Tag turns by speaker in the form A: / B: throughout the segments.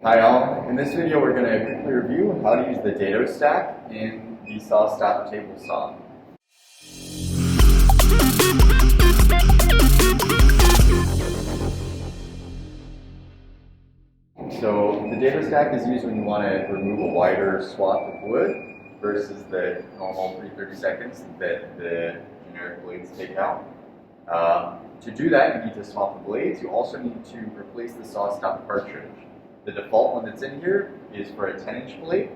A: Hi all, in this video we're going to quickly review how to use the Dado Stack in the Sawstop table saw. So the Dado Stack is used when you want to remove a wider swath of wood versus the normal 330 seconds that the generic blades take out. To do that, you need to swap the blades. You also need to replace the Sawstop cartridge. The default one that's in here is for a 10-inch blade,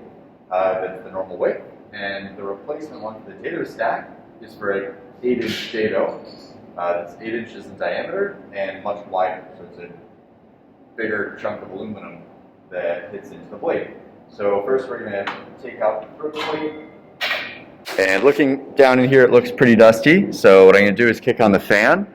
A: that's the normal width, and the replacement one for the Dado Stack is for an 8-inch dado that's 8 inches in diameter and much wider, so it's a bigger chunk of aluminum that hits into the blade. So first we're going to take out the throat plate. And looking down in here, it looks pretty dusty, so what I'm going to do is kick on the fan,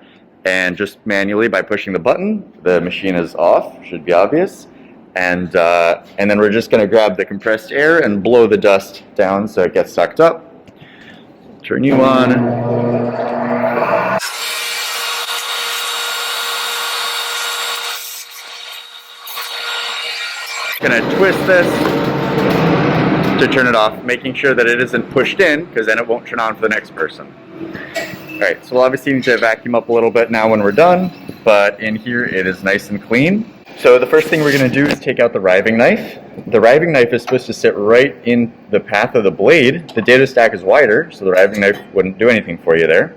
A: and just manually by pushing the button, the machine is off, should be obvious. And then we're just going to grab the compressed air and blow the dust down so it gets sucked up. Turn you on. Going to twist this to turn it off, making sure that it isn't pushed in, because then it won't turn on for the next person. Alright, so we'll obviously need to vacuum up a little bit now when we're done, but in here it is nice and clean. So the first thing we're going to do is take out the riving knife. The riving knife is supposed to sit right in the path of the blade. The Dado Stack is wider, so the riving knife wouldn't do anything for you there.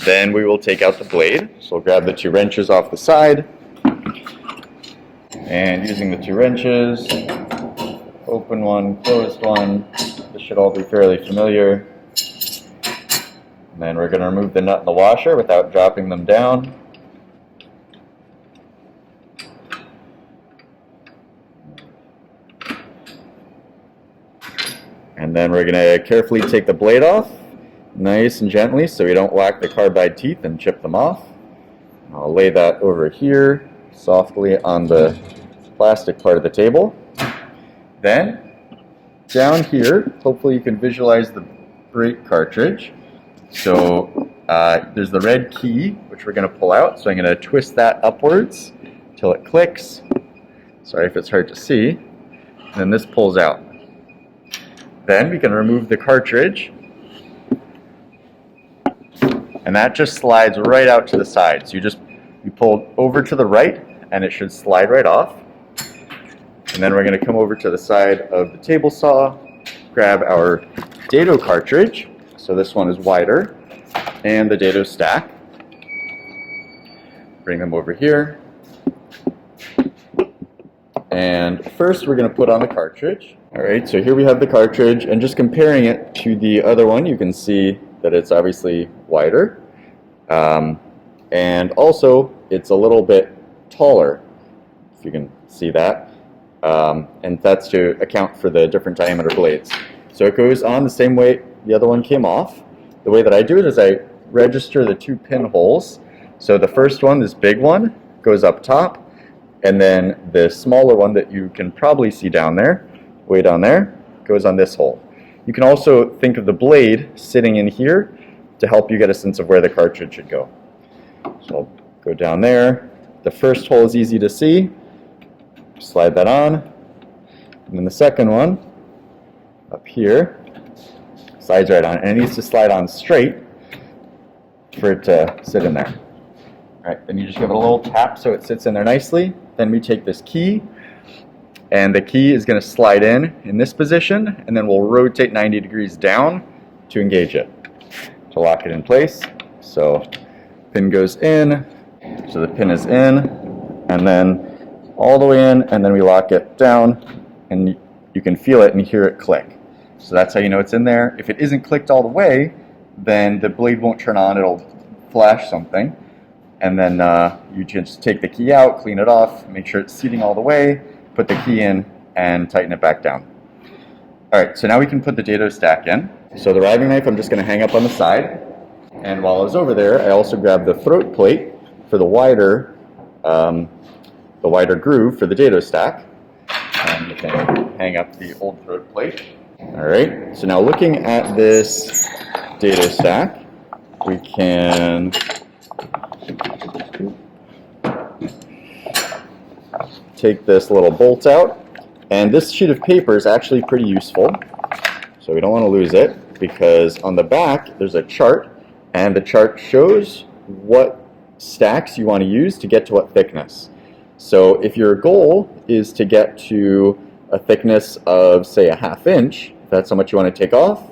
A: Then we will take out the blade. So we'll grab the 2 wrenches off the side. And using the 2 wrenches, open one, closed one. This should all be fairly familiar. And then we're going to remove the nut and the washer without dropping them down. And then we're going to carefully take the blade off, nice and gently, so we don't whack the carbide teeth and chip them off. I'll lay that over here softly on the plastic part of the table. Then, down here, hopefully you can visualize the brake cartridge. So there's the red key, which we're going to pull out. So I'm going to twist that upwards until it clicks. Sorry if it's hard to see. And then this pulls out. Then we can remove the cartridge, and that just slides right out to the side. So you pull over to the right, and it should slide right off. And then we're going to come over to the side of the table saw, grab our Dado cartridge. So this one is wider, and the Dado Stack. Bring them over here. And first we're going to put on the cartridge. Alright, so here we have the cartridge, and just comparing it to the other one, you can see that it's obviously wider. And also, it's a little bit taller, if you can see that. And that's to account for the different diameter blades. So it goes on the same way the other one came off. The way that I do it is I register the 2 pinholes. So the first one, this big one, goes up top, and then the smaller one that you can probably see down there, way down there, goes on this hole. You can also think of the blade sitting in here to help you get a sense of where the cartridge should go. So I'll go down there. The first hole is easy to see. Slide that on. And then the second one, up here, slides right on. And it needs to slide on straight for it to sit in there. All right, then you just give it a little tap so it sits in there nicely. Then we take this key, and the key is going to slide in this position, and then we'll rotate 90 degrees down to engage it, to lock it in place. So pin goes in, so the pin is in, and then all the way in, and then we lock it down, and you can feel it and hear it click. So that's how you know it's in there. If it isn't clicked all the way, then the blade won't turn on, it'll flash something. And then you just take the key out, clean it off, make sure it's seating all the way, put the key in, and tighten it back down. Alright, so now we can put the Dado Stack in. So the riving knife I'm just going to hang up on the side. And while I was over there, I also grabbed the throat plate for the wider groove for the Dado Stack. And we can hang up the old throat plate. Alright, so now looking at this Dado Stack, we can take this little bolt out And this sheet of paper is actually pretty useful, so we don't want to lose it, because on the back there's a chart, and the chart shows what stacks you want to use to get to what thickness. So if your goal is to get to a thickness of, say, a 1/2 inch, if that's how much you want to take off,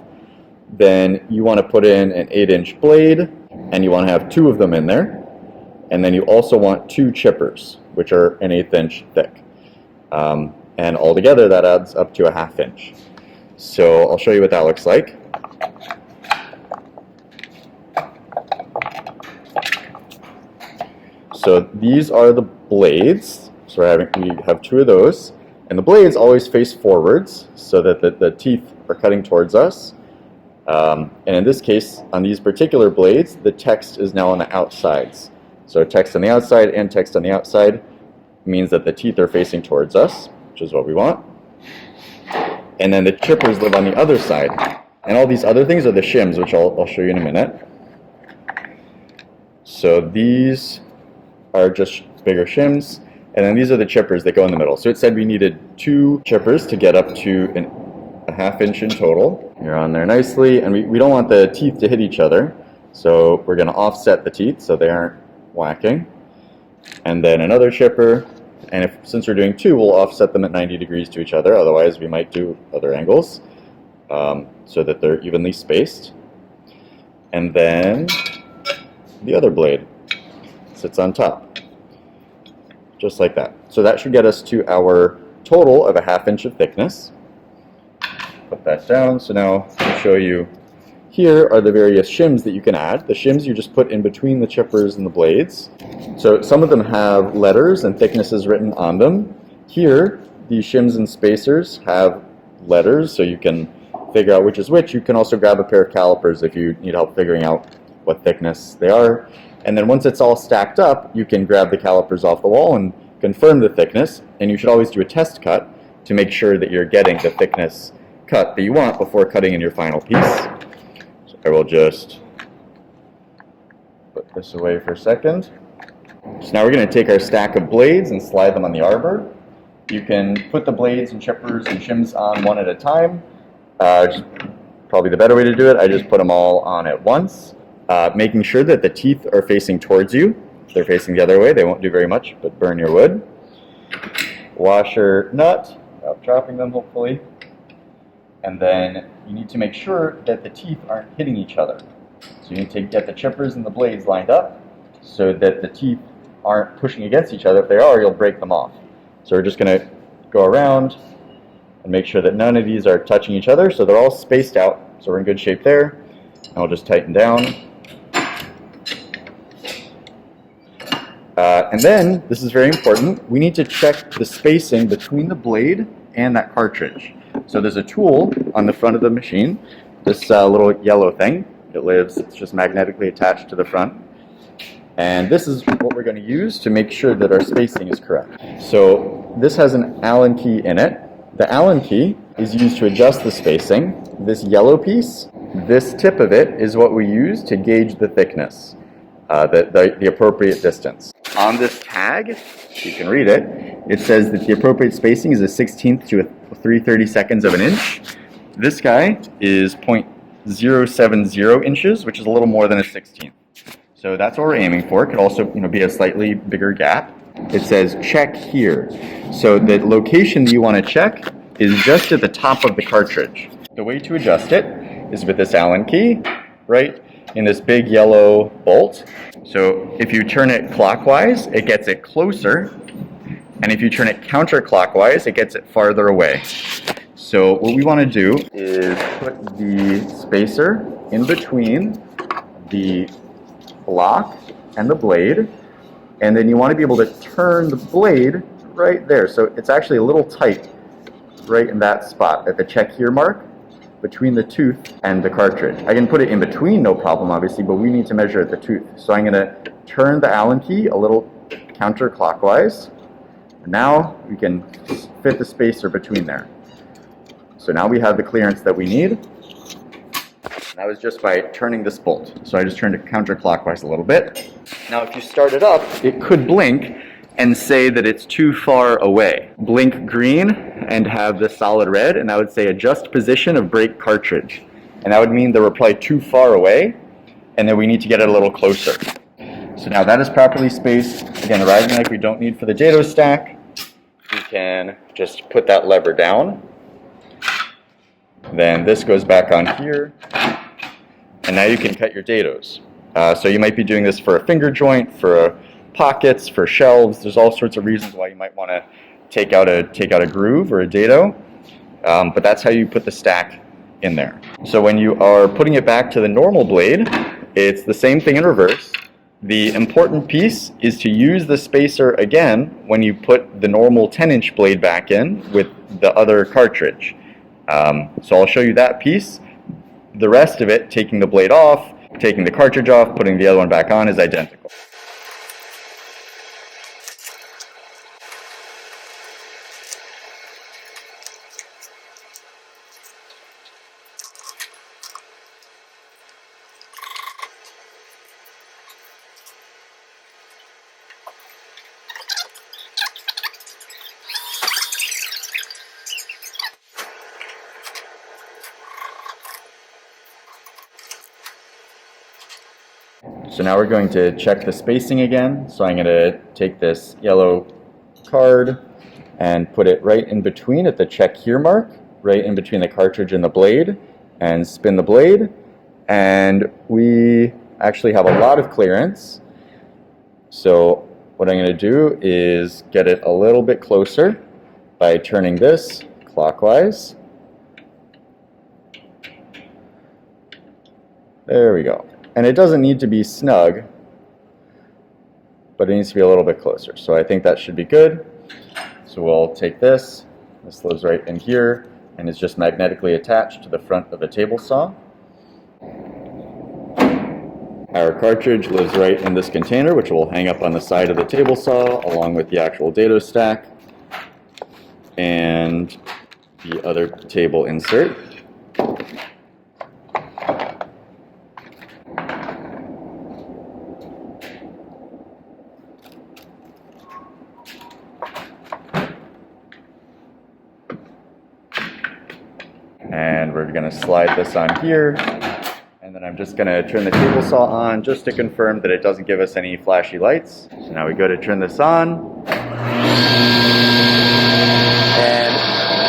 A: then you want to put in an 8-inch blade, and you want to have 2 of them in there. And then you also want 2 chippers, which are an 1/8 inch thick. And altogether that adds up to a 1/2 inch. So I'll show you what that looks like. So these are the blades. So we have 2 of those. And the blades always face forwards so that the teeth are cutting towards us. And in this case, on these particular blades, the text is now on the outsides. So text on the outside and text on the outside means that the teeth are facing towards us, which is what we want. And then the chippers live on the other side. And all these other things are the shims, which I'll show you in a minute. So these are just bigger shims. And then these are the chippers that go in the middle. So it said we needed 2 chippers to get up to a 1/2 inch in total. You're on there nicely. And we don't want the teeth to hit each other. So we're going to offset the teeth so they aren't whacking. And then another chipper. And since we're doing 2, we'll offset them at 90 degrees to each other. Otherwise, we might do other angles so that they're evenly spaced. And then the other blade sits on top. Just like that. So that should get us to our total of a 1/2 inch of thickness. Put that down. So now I'll show you. Here are the various shims that you can add. The shims you just put in between the chippers and the blades. So some of them have letters and thicknesses written on them. Here, these shims and spacers have letters, so you can figure out which is which. You can also grab a pair of calipers if you need help figuring out what thickness they are. And then once it's all stacked up, you can grab the calipers off the wall and confirm the thickness. And you should always do a test cut to make sure that you're getting the thickness cut that you want before cutting in your final piece. So I will just put this away for a second. So now we're going to take our stack of blades and slide them on the arbor. You can put the blades and chippers and shims on one at a time. Probably the better way to do it. I just put them all on at once. Making sure that the teeth are facing towards you. If they're facing the other way, they won't do very much, but burn your wood. Washer nut, without chopping them hopefully. And then you need to make sure that the teeth aren't hitting each other. So you need to get the chippers and the blades lined up so that the teeth aren't pushing against each other. If they are, you'll break them off. So we're just going to go around and make sure that none of these are touching each other, so they're all spaced out. So we're in good shape there. And I'll just tighten down. And then, this is very important, we need to check the spacing between the blade and that cartridge. So there's a tool on the front of the machine, this little yellow thing. It's just magnetically attached to the front. And this is what we're going to use to make sure that our spacing is correct. So this has an Allen key in it. The Allen key is used to adjust the spacing. This yellow piece, this tip of it, is what we use to gauge the thickness, the appropriate distance. On this tag, you can read it, it says that the appropriate spacing is a 1/16 to a 3/32 of an inch. This guy is 0.070 inches, which is a little more than a 1/16. So that's what we're aiming for. It could also be a slightly bigger gap. It says check here. So the location that you want to check is just at the top of the cartridge. The way to adjust it is with this Allen key, right in this big yellow bolt. So if you turn it clockwise, it gets it closer. And if you turn it counterclockwise, it gets it farther away. So what we want to do is put the spacer in between the block and the blade. And then you want to be able to turn the blade right there. So it's actually a little tight right in that spot at the check here mark between the tooth and the cartridge. I can put it in between, no problem, obviously, but we need to measure at the tooth. So I'm going to turn the Allen key a little counterclockwise. Now we can fit the spacer between there. So now we have the clearance that we need. That was just by turning this bolt. So I just turned it counterclockwise a little bit. Now if you start it up, it could blink and say that it's too far away. Blink green end have the solid red, and that would say adjust position of brake cartridge. And that would mean that we're probably too far away, and then we need to get it a little closer. So now that is properly spaced. Again, the riving knife we don't need for the Dado Stack. We can just put that lever down. Then this goes back on here, and now you can cut your dados. So you might be doing this for a finger joint, for pockets, for shelves. There's all sorts of reasons why you might want to take out a groove or a dado, but that's how you put the stack in there. So when you are putting it back to the normal blade, it's the same thing in reverse. The important piece is to use the spacer again when you put the normal 10-inch blade back in with the other cartridge. So I'll show you that piece. The rest of it, taking the blade off, taking the cartridge off, putting the other one back on, is identical. So now we're going to check the spacing again. So I'm going to take this yellow card and put it right in between at the check here mark, right in between the cartridge and the blade, and spin the blade. And we actually have a lot of clearance. So what I'm going to do is get it a little bit closer by turning this clockwise. There we go. And it doesn't need to be snug, but it needs to be a little bit closer. So I think that should be good. So we'll take this. This lives right in here and is just magnetically attached to the front of the table saw. Our cartridge lives right in this container, which will hang up on the side of the table saw along with the actual dado stack and the other table insert. And we're going to slide this on here, and then I'm just going to turn the table saw on just to confirm that it doesn't give us any flashy lights. So now we go to turn this on, and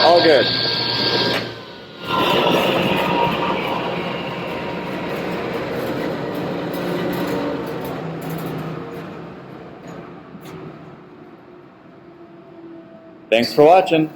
A: all good. Thanks for watching.